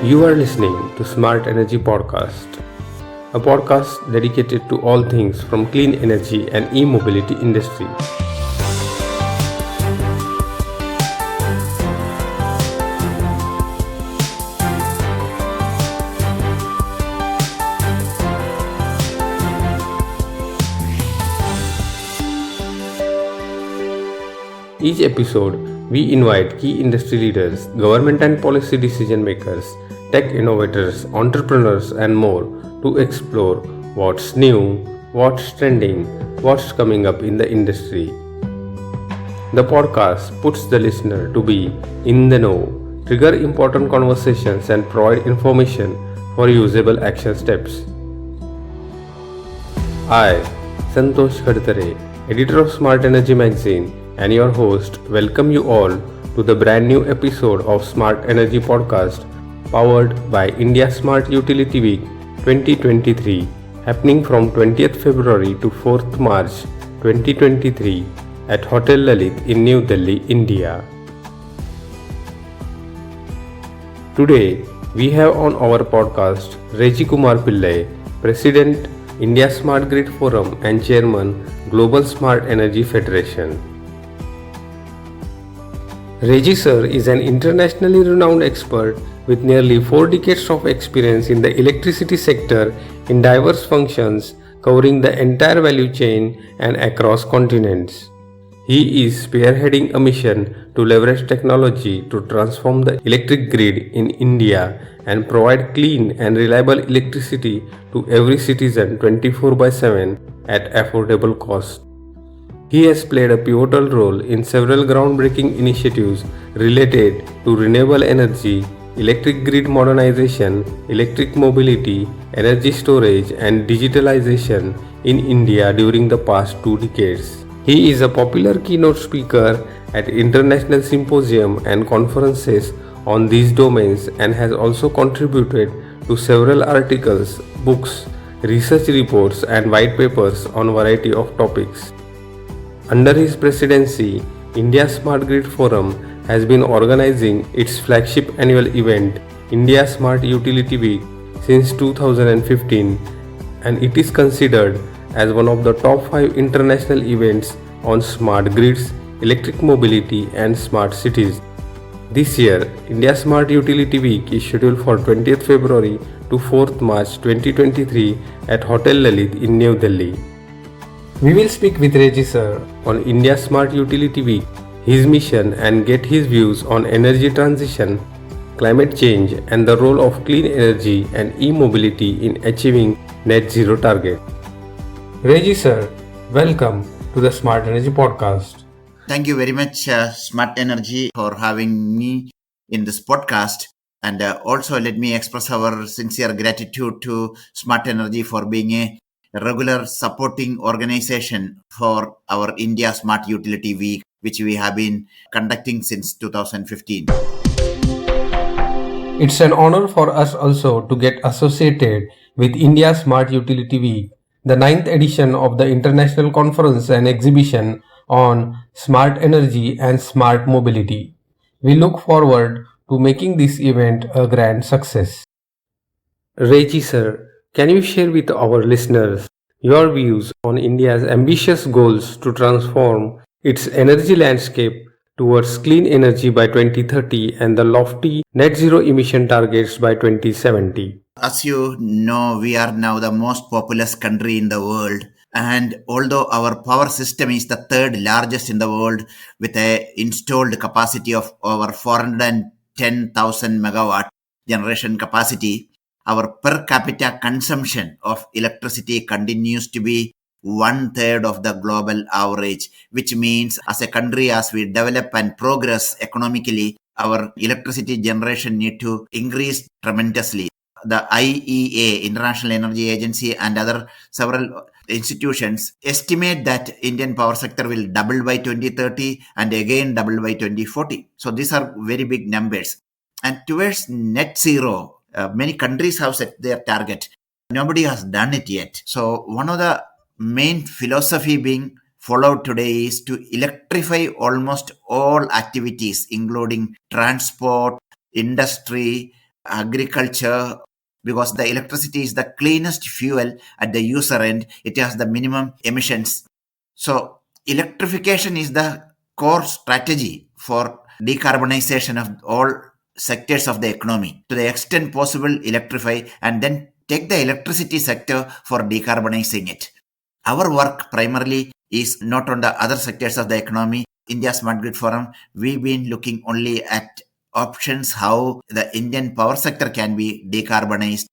You are listening to Smart Energy Podcast, a podcast dedicated to all things from clean energy and e-mobility industry. Each episode, we invite key industry leaders, government and policy decision makers, tech innovators, entrepreneurs, and more to explore what's new, what's trending, what's coming up in the industry. The podcast puts the listener to be in the know, trigger important conversations, and provide information for usable action steps. I, santosh.smartenergy, editor of Smart Energy magazine, and your host, welcome you all to the brand new episode of Smart Energy Podcast, powered by India Smart Utility Week 2023, happening from 20th February to 4th March 2023 at Hotel Lalit in New Delhi, India. Today, we have on our podcast Reji Kumar Pillai, President, India Smart Grid Forum and Chairman, Global Smart Energy Federation. Reji sir is an internationally renowned expert with nearly 4 decades of experience in the electricity sector in diverse functions covering the entire value chain and across continents. He is spearheading a mission to leverage technology to transform the electric grid in India and provide clean and reliable electricity to every citizen 24/7 at affordable cost. He has played a pivotal role in several groundbreaking initiatives related to renewable energy, electric grid modernization, electric mobility, energy storage, and digitalization in India during the past 2 decades. He is a popular keynote speaker at international symposiums and conferences on these domains and has also contributed to several articles, books, research reports, and white papers on a variety of topics. Under his presidency, India Smart Grid Forum has been organizing its flagship annual event, India Smart Utility Week, since 2015, and it is considered as one of the top 5 international events on smart grids, electric mobility, and smart cities. This year, India Smart Utility Week is scheduled for 20th February to 4th March 2023 at Hotel Lalit in New Delhi. We will speak with Reji sir on India Smart Utility Week, his mission, and get his views on energy transition, climate change, and the role of clean energy and e-mobility in achieving net zero target. Reji sir, welcome to the Smart Energy Podcast. Thank you very much, Smart Energy, for having me in this podcast. And also let me express our sincere gratitude to Smart Energy for being a regular supporting organization for our India Smart Utility Week, which we have been conducting since 2015. It's an honor for us also to get associated with India Smart Utility Week, the 9th edition of the international conference and exhibition on smart energy and smart mobility. We look forward to making this event a grand success. Reji sir, can you share with our listeners your views on India's ambitious goals to transform its energy landscape towards clean energy by 2030 and the lofty net zero emission targets by 2070? As you know, we are now the most populous country in the world. And although our power system is the third largest in the world with an installed capacity of over 410,000 megawatt generation capacity, our per capita consumption of electricity continues to be 1/3 of the global average, which means as a country, as we develop and progress economically, our electricity generation need to increase tremendously. The IEA, International Energy Agency, and other several institutions estimate that Indian power sector will double by 2030 and again double by 2040. So these are very big numbers. And towards net zero, many countries have set their target. Nobody has done it yet. So one of the main philosophy being followed today is to electrify almost all activities, including transport, industry, agriculture, because the electricity is the cleanest fuel at the user end. It has the minimum emissions. So electrification is the core strategy for decarbonization of all sectors of the economy. To the extent possible, electrify and then take the electricity sector for decarbonizing it. Our work primarily is not on the other sectors of the economy. India Smart Grid Forum, we've been looking only at options how the Indian power sector can be decarbonized.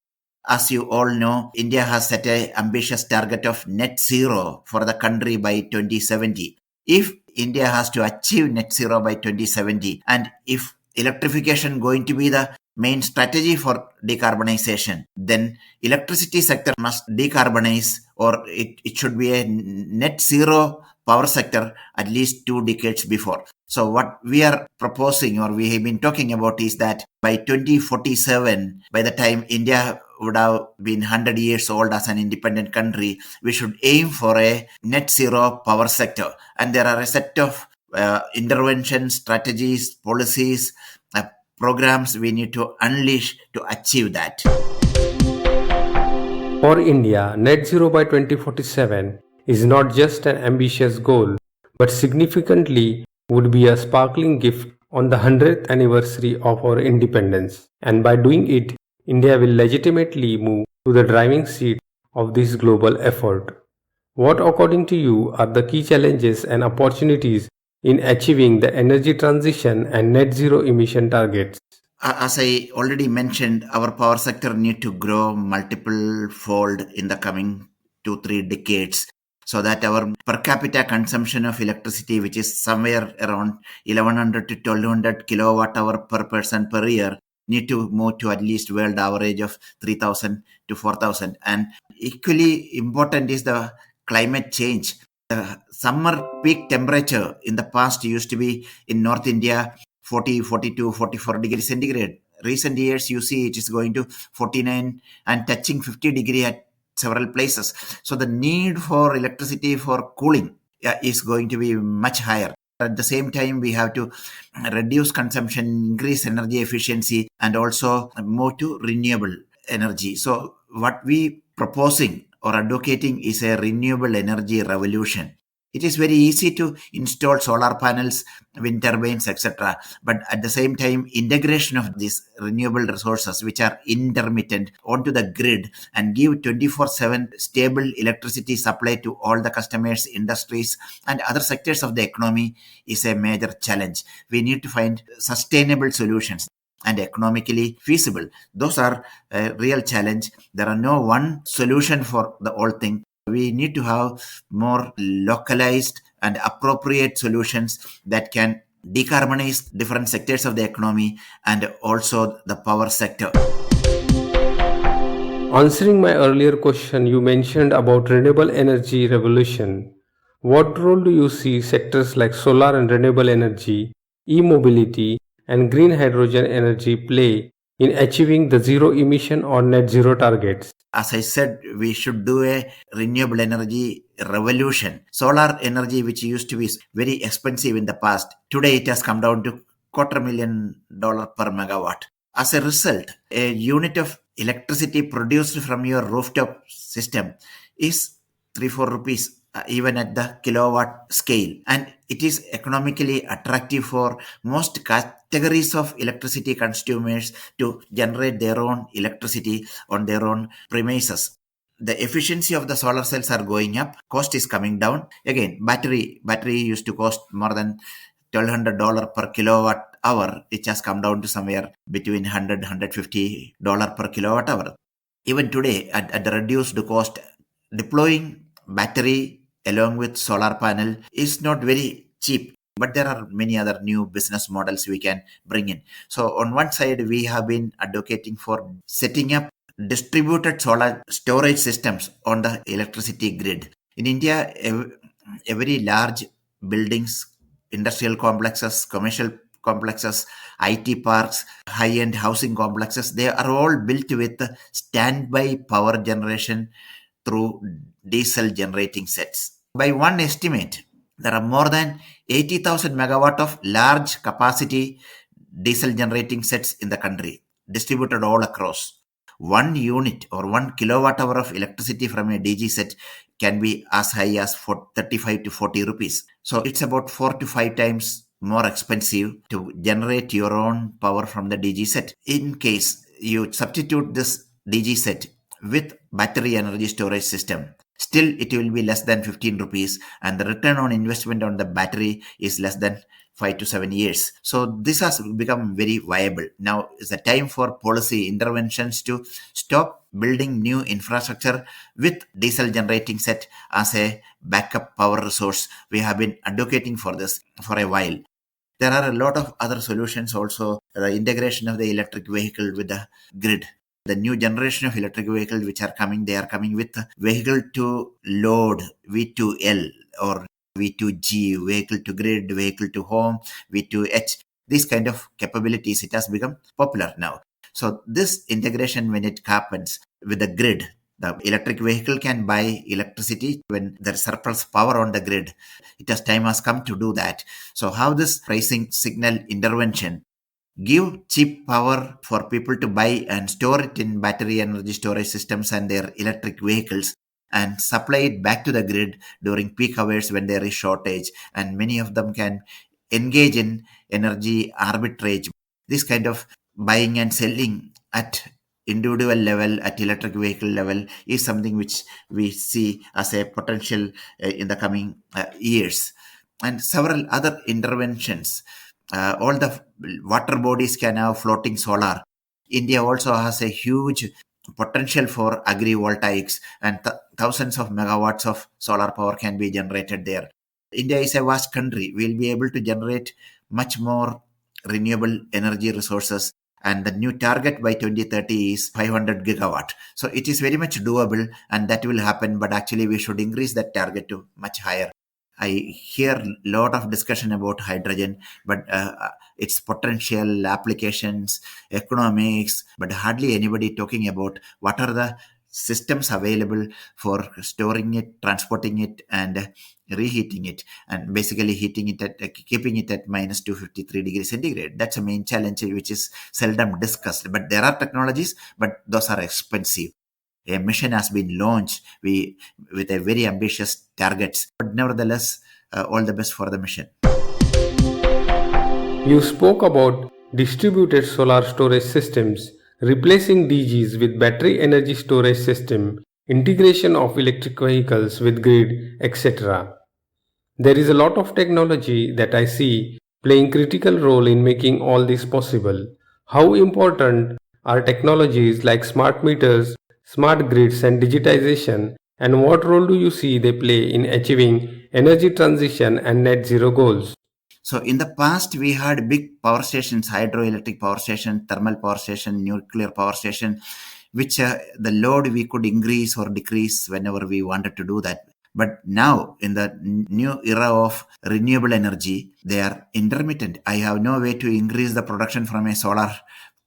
As you all know, India has set an ambitious target of net zero for the country by 2070. If India has to achieve net zero by 2070, and if electrification going to be the main strategy for decarbonization, then electricity sector must decarbonize, or it should be a net zero power sector at least 2 decades before. So what we are proposing, or we have been talking about, is that by 2047, by the time India would have been 100 years old as an independent country, we should aim for a net zero power sector. And there are a set of interventions, strategies, policies, programs we need to unleash to achieve that. For India, net zero by 2047 is not just an ambitious goal, but significantly would be a sparkling gift on the 100th anniversary of our independence. And by doing it, India will legitimately move to the driving seat of this global effort. What, according to you, are the key challenges and opportunities in achieving the energy transition and net zero emission targets? As I already mentioned, our power sector need to grow multiple fold in the coming 2-3 decades, so that our per capita consumption of electricity, which is somewhere around 1100 to 1200 kilowatt hour per person per year, need to move to at least world average of 3000 to 4000. And equally important is the climate change. The summer peak temperature in the past used to be in North India 40, 42, 44 degrees centigrade. Recent years, you see it is going to 49 and touching 50 degree at several places. So the need for electricity for cooling is going to be much higher. At the same time, we have to reduce consumption, increase energy efficiency, and also move to renewable energy. So what we proposing or advocating is a renewable energy revolution. It is very easy to install solar panels, wind turbines, etc. But at the same time, integration of these renewable resources, which are intermittent, onto the grid and give 24/7 stable electricity supply to all the customers, industries, and other sectors of the economy is a major challenge. We need to find sustainable solutions and economically feasible. Those are a real challenge. There are no one solution for the whole thing. We need to have more localized and appropriate solutions that can decarbonize different sectors of the economy and also the power sector. Answering my earlier question, you mentioned about renewable energy revolution. What role do you see sectors like solar and renewable energy, e-mobility, and green hydrogen energy play in achieving the zero emission or net zero targets? As I said, we should do a renewable energy revolution. Solar energy, which used to be very expensive in the past, today it has come down to $250,000 per megawatt. As a result, a unit of electricity produced from your rooftop system is 3-4 rupees, even at the kilowatt scale, and it is economically attractive for most categories of electricity consumers to generate their own electricity on their own premises. The efficiency of the solar cells are going up, cost is coming down. Again, battery used to cost more than $1,200 per kilowatt hour, which has come down to somewhere between $100-$150 per kilowatt hour. Even today, at the reduced cost, deploying battery along with solar panel is not very cheap. But there are many other new business models we can bring in. So on one side, we have been advocating for setting up distributed solar storage systems on the electricity grid. In India, every large buildings, industrial complexes, commercial complexes, IT parks, high-end housing complexes, they are all built with standby power generation through diesel generating sets. By one estimate, there are more than 80,000 megawatt of large capacity diesel generating sets in the country. distributed all across. 1 unit or 1 kilowatt hour of electricity from a DG set can be as high as for 35 to 40 rupees. So it's about 4 to 5 times more expensive to generate your own power from the DG set. In case you substitute this DG set with battery energy storage system, still it will be less than 15 rupees, and the return on investment on the battery is less than 5 to 7 years. So this has become very viable. Now is the time for policy interventions to stop building new infrastructure with diesel generating set as a backup power resource. We have been advocating for this for a while. There are a lot of other solutions also. The integration of the electric vehicle with the grid. The new generation of electric vehicles which are coming, they are coming with vehicle to load, V2L or V2G, vehicle to grid, vehicle to home, V2H. These kind of capabilities, it has become popular now. So this integration, when it happens with the grid, the electric vehicle can buy electricity when there's surplus power on the grid. Time has come to do that. So how this pricing signal intervention give cheap power for people to buy and store it in battery energy storage systems and their electric vehicles, and supply it back to the grid during peak hours when there is shortage, and many of them can engage in energy arbitrage. This kind of buying and selling at individual level, at electric vehicle level, is something which we see as a potential in the coming years. And several other interventions. All the water bodies can have floating solar. India also has a huge potential for agrivoltaics, and thousands of megawatts of solar power can be generated there. India is a vast country. We'll be able to generate much more renewable energy resources, and the new target by 2030 is 500 gigawatt. So it is very much doable, and that will happen, but actually we should increase that target to much higher. I hear a lot of discussion about hydrogen, but its potential applications, economics, but hardly anybody talking about what are the systems available for storing it, transporting it, and reheating it, and basically heating it at keeping it at minus 253 degrees centigrade. That's a main challenge which is seldom discussed. But there are technologies, but those are expensive. A mission has been launched with a very ambitious targets, but nevertheless, all the best for the mission. You spoke about distributed solar storage systems, replacing DGs with battery energy storage system, integration of electric vehicles with grid, etc. There is a lot of technology that I see playing critical role in making all this possible. How important are technologies like smart meters, smart grids and digitization, and what role do you see they play in achieving energy transition and net zero goals? So in the past, we had big power stations, hydroelectric power station, thermal power station, nuclear power station, which the load we could increase or decrease whenever we wanted to do that. But now, in the new era of renewable energy, they are intermittent. I have no way to increase the production from a solar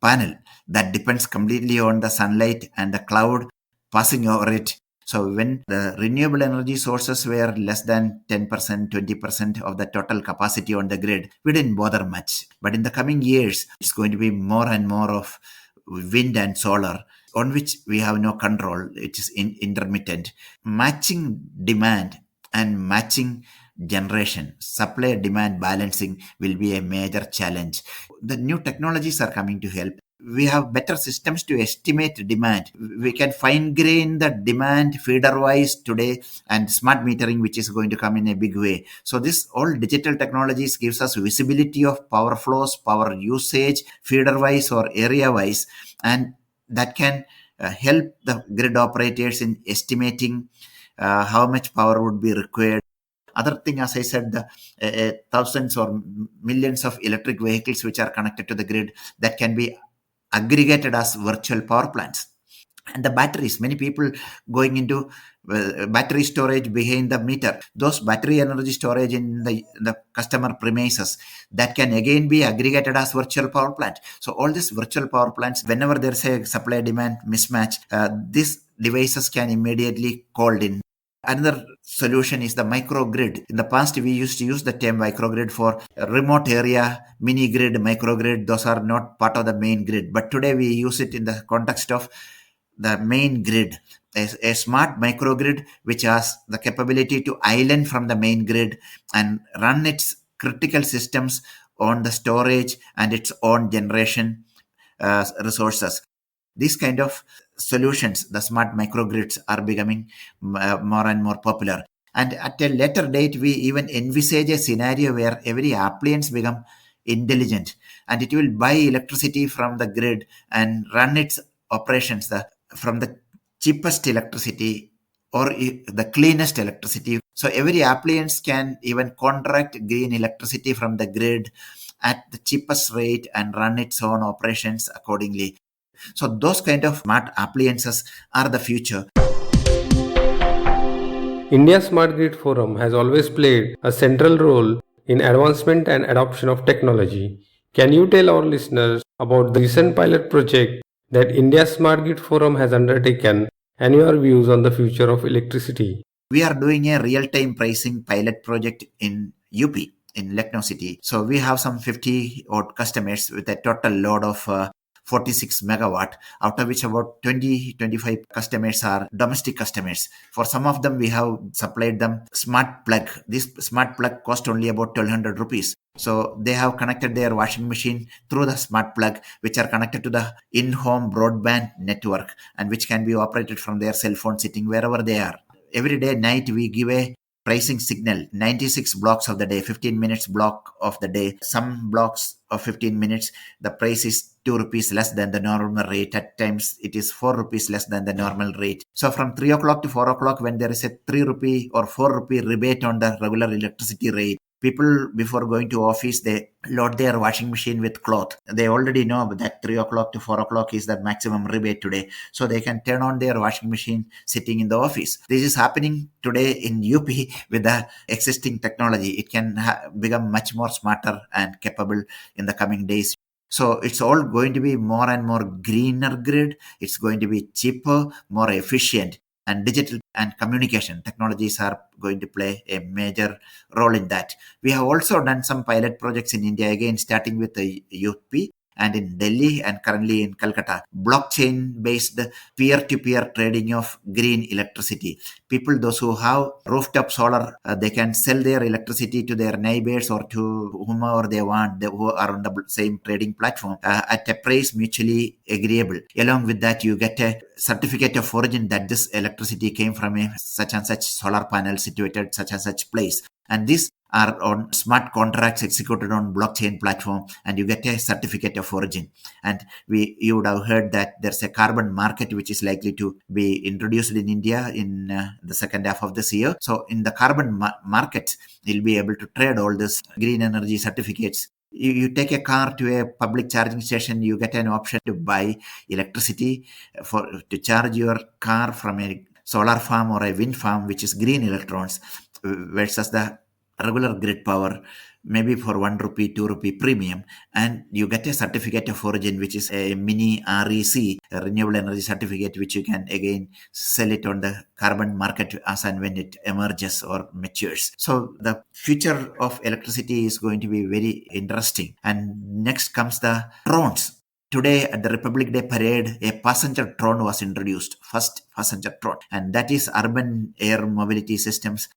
panel. That depends completely on the sunlight and the cloud passing over it. So when the renewable energy sources were less than 10%, 20% of the total capacity on the grid, we didn't bother much. But in the coming years, it's going to be more and more of wind and solar, on which we have no control. It is intermittent. Matching demand and matching generation, supply demand balancing will be a major challenge. The new technologies are coming to help. We have better systems to estimate demand. We can fine grain the demand feeder wise today, and smart metering, which is going to come in a big way. So this all digital technologies gives us visibility of power flows, power usage, feeder wise or area wise, and that can help the grid operators in estimating how much power would be required. Other thing, as I said, the thousands or millions of electric vehicles which are connected to the grid, that can be aggregated as virtual power plants. And the batteries, many people going into battery storage behind the meter. Those battery energy storage in the customer premises, that can again be aggregated as virtual power plant. So all these virtual power plants, whenever there's a supply demand mismatch, these devices can immediately called in Another solution is the microgrid. In the past, we used to use the term microgrid for remote area, mini grid, microgrid. Those are not part of the main grid. But today we use it in the context of the main grid. A smart microgrid which has the capability to island from the main grid and run its critical systems on the storage and its own generation resources. These kind of solutions, the smart microgrids, are becoming more and more popular. And at a later date, we even envisage a scenario where every appliance become intelligent and it will buy electricity from the grid and run its operations from the cheapest electricity or the cleanest electricity. So every appliance can even contract green electricity from the grid at the cheapest rate and run its own operations accordingly. So those kind of smart appliances are the future. India Smart Grid Forum has always played a central role in advancement and adoption of technology. Can you tell our listeners about the recent pilot project that India Smart Grid Forum has undertaken and your views on the future of electricity? We are doing a real-time pricing pilot project in UP, in Lucknow city. So we have some 50 odd customers with a total load of 46 megawatt, out of which about 20-25 customers are domestic customers. For some of them, we have supplied them smart plug. This smart plug cost only about 1200 rupees. So they have connected their washing machine through the smart plug, which are connected to the in-home broadband network and which can be operated from their cell phone sitting wherever they are. Every day night we give a pricing signal, 96 blocks of the day, 15 minutes block of the day. Some blocks of 15 minutes, the price is 2 rupees less than the normal rate. At times it is 4 rupees less than the normal rate. So from 3 o'clock to 4 o'clock, when there is a 3 rupee or 4 rupee rebate on the regular electricity rate, people before going to office, they load their washing machine with cloth. They already know that 3 o'clock to 4 o'clock is the maximum rebate today. So they can turn on their washing machine sitting in the office. This is happening today in UP with the existing technology. It can become much more smarter and capable in the coming days. So it's all going to be more and more greener grid. It's going to be cheaper, more efficient, and digital and communication technologies are going to play a major role in that. We have also done some pilot projects in India, again starting with the UP and in Delhi and currently in Calcutta, blockchain based peer-to-peer trading of green electricity. People, those who have rooftop solar, they can sell their electricity to their neighbors or to whomever they want, who are on the same trading platform at a price mutually agreeable. Along with that, you get a certificate of origin that this electricity came from a such and such solar panel situated such and such place. And these are on smart contracts executed on blockchain platform, and you get a certificate of origin. And you would have heard that there's a carbon market which is likely to be introduced in India in the second half of this year. So in the carbon market, you'll be able to trade all these green energy certificates. You take a car to a public charging station, you get an option to buy electricity to charge your car from a solar farm or a wind farm, which is green electrons, versus the regular grid power, maybe for 1 rupee, 2 rupee premium, and you get a certificate of origin, which is a mini REC, a renewable energy certificate, which you can again sell it on the carbon market as and when it emerges or matures. So the future of electricity is going to be very interesting. And next comes the drones. Today at the Republic Day parade, a passenger drone was introduced, first passenger drone, and that is urban air mobility systems,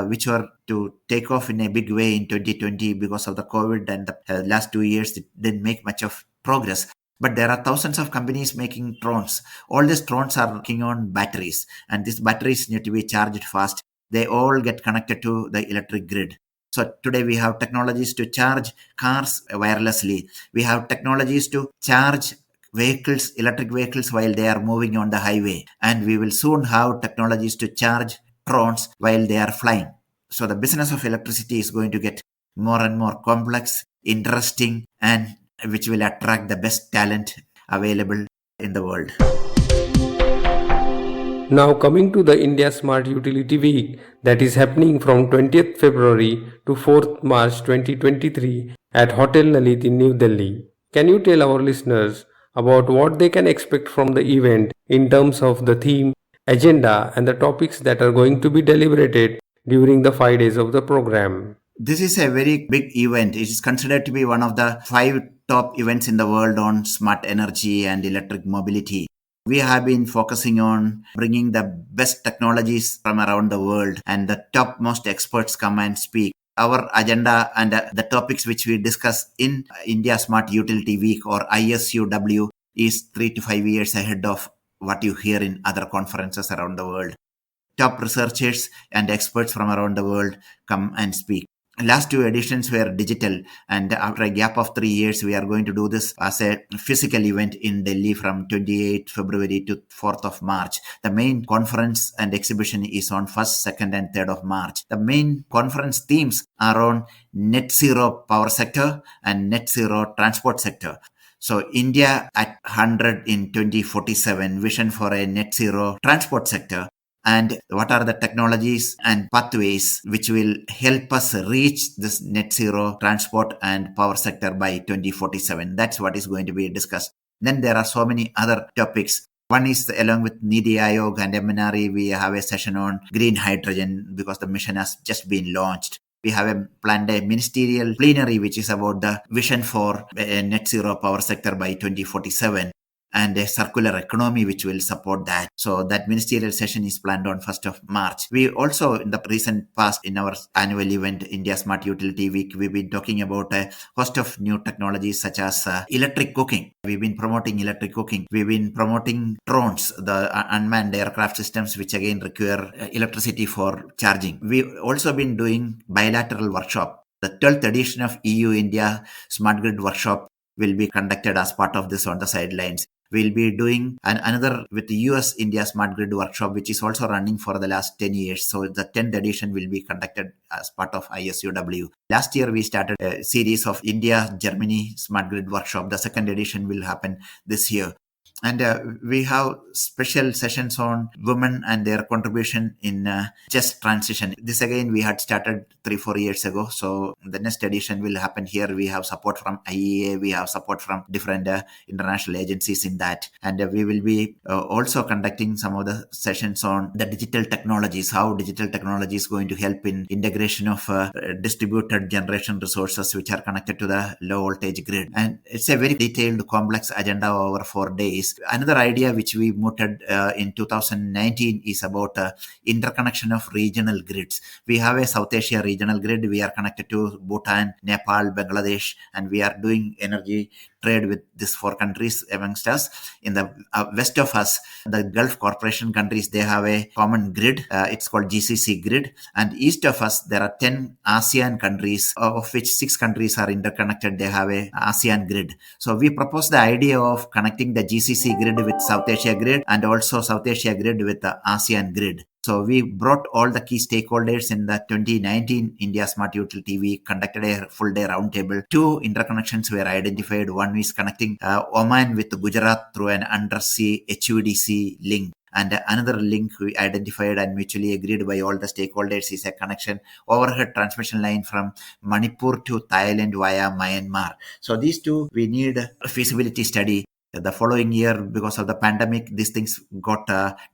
which were to take off in a big way in 2020 because of the COVID, and the last 2 years it didn't make much of progress. But there are thousands of companies making drones. All these drones are working on batteries, and these batteries need to be charged fast. They all get connected to the electric grid. So today we have technologies to charge cars wirelessly. We have technologies to charge vehicles, electric vehicles, while they are moving on the highway. And we will soon have technologies to charge drones while they are flying. So the business of electricity is going to get more and more complex, interesting, and which will attract the best talent available in the world. Now coming to the India Smart Utility Week that is happening from 20th February to 4th March 2023 at Hotel Lalit in New Delhi. Can you tell our listeners about what they can expect from the event in terms of the theme agenda, and the topics that are going to be deliberated during the 5 days of the program. This is a very big event. It is considered to be one of the 5 top events in the world on smart energy and electric mobility. We have been focusing on bringing the best technologies from around the world, and the topmost experts come and speak. Our agenda and the topics which we discuss in India Smart Utility Week, or ISUW, is 3 to 5 years ahead of what you hear in other conferences around the world. Top researchers and experts from around the world come and speak. Last 2 editions were digital, and after a gap of 3 years, we are going to do this as a physical event in Delhi from 28th February to 4th of March. The main conference and exhibition is on 1st, 2nd, and 3rd of March. The main conference themes are on net zero power sector and net zero transport sector. So India at 100 in 2047, vision for a net zero transport sector, and what are the technologies and pathways which will help us reach this net zero transport and power sector by 2047. That's what is going to be discussed. Then there are so many other topics. One is, along with Niti Aayog and MNRE, we have a session on green hydrogen because the mission has just been launched. We have planned a ministerial plenary which is about the vision for a net zero power sector by 2047. And a circular economy which will support that. So that ministerial session is planned on 1st of March. We also, in the recent past, in our annual event, India Smart Utility Week, we've been talking about a host of new technologies such as electric cooking. We've been promoting electric cooking. We've been promoting drones, the unmanned aircraft systems, which again require electricity for charging. We've also been doing bilateral workshop. The 12th edition of EU-India Smart Grid Workshop will be conducted as part of this on the sidelines. We'll be doing another with the US-India Smart Grid Workshop, which is also running for the last 10 years. So the 10th edition will be conducted as part of ISUW. Last year, we started a series of India-Germany Smart Grid Workshop. The 2nd edition will happen this year. And we have special sessions on women and their contribution in just transition. This again, we had started 3-4 years ago. So the next edition will happen here. We have support from IEA. We have support from different international agencies in that. And we will be also conducting some of the sessions on the digital technologies, how digital technology is going to help in integration of distributed generation resources which are connected to the low voltage grid. And it's a very detailed, complex agenda over 4 days. Another idea which we mooted in 2019 is about interconnection of regional grids. We have a South Asia regional grid. We are connected to Bhutan, Nepal, Bangladesh, and we are doing energy trade with these 4 countries amongst us. In the west of us, the Gulf Corporation countries, they have a common grid. It's called GCC grid. And east of us, there are 10 ASEAN countries, of which 6 countries are interconnected. They have a ASEAN grid. So we propose the idea of connecting the GCC grid with South Asia grid, and also South Asia grid with the ASEAN grid. So we brought all the key stakeholders in the 2019 India Smart Utility Week, conducted a full day roundtable. 2 interconnections were identified. One is connecting Oman with Gujarat through an undersea HVDC link. And another link we identified and mutually agreed by all the stakeholders is a connection overhead transmission line from Manipur to Thailand via Myanmar. So these 2, we need a feasibility study. The following year, because of the pandemic, these things got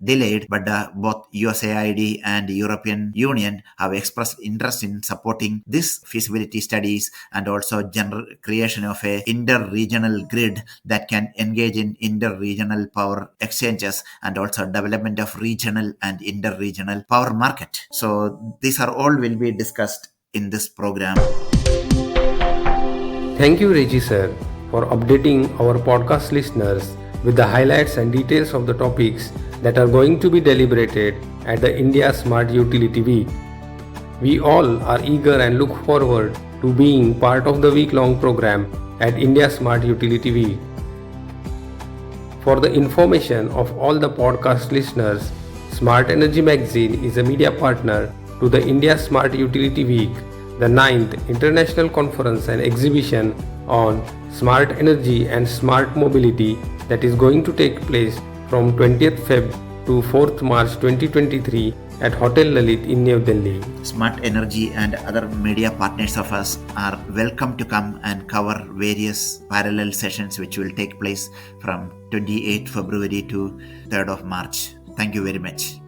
delayed, but both USAID and European Union have expressed interest in supporting this feasibility studies and also general creation of a inter-regional grid that can engage in inter-regional power exchanges and also development of regional and inter-regional power market. So these are all will be discussed in this program. Thank you, Reji sir, for updating our podcast listeners with the highlights and details of the topics that are going to be deliberated at the India Smart Utility Week. We all are eager and look forward to being part of the week-long program at India Smart Utility Week. For the information of all the podcast listeners, Smart Energy Magazine is a media partner to the India Smart Utility Week, the 9th International Conference and Exhibition on Smart Energy and Smart Mobility that is going to take place from 20th Feb to 4th March 2023 at Hotel Lalit in New Delhi. Smart Energy and other media partners of us are welcome to come and cover various parallel sessions which will take place from 28th February to 3rd of March. Thank you very much.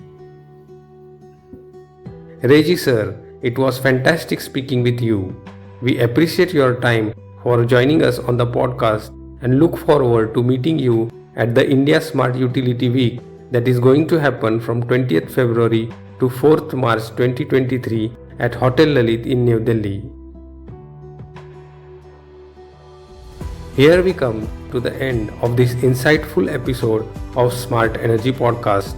Reji sir, it was fantastic speaking with you. We appreciate your time for joining us on the podcast and look forward to meeting you at the India Smart Utility Week that is going to happen from 20th February to 4th March 2023 at Hotel Lalit in New Delhi. Here we come to the end of this insightful episode of Smart Energy Podcast.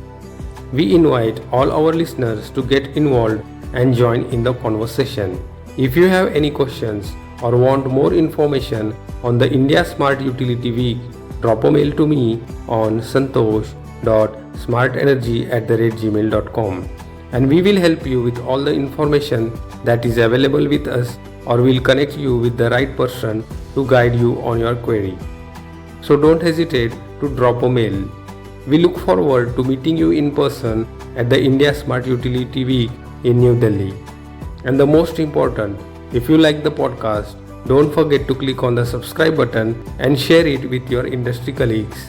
We invite all our listeners to get involved and join in the conversation. If you have any questions or want more information on the India Smart Utility Week, drop a mail to me on santosh.smartenergy@gmail.com and we will help you with all the information that is available with us, or will connect you with the right person to guide you on your query. So don't hesitate to drop a mail. We look forward to meeting you in person at the India Smart Utility Week in New Delhi. And the most important, if you like the podcast, don't forget to click on the subscribe button and share it with your industry colleagues.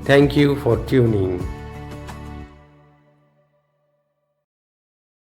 Thank you for tuning.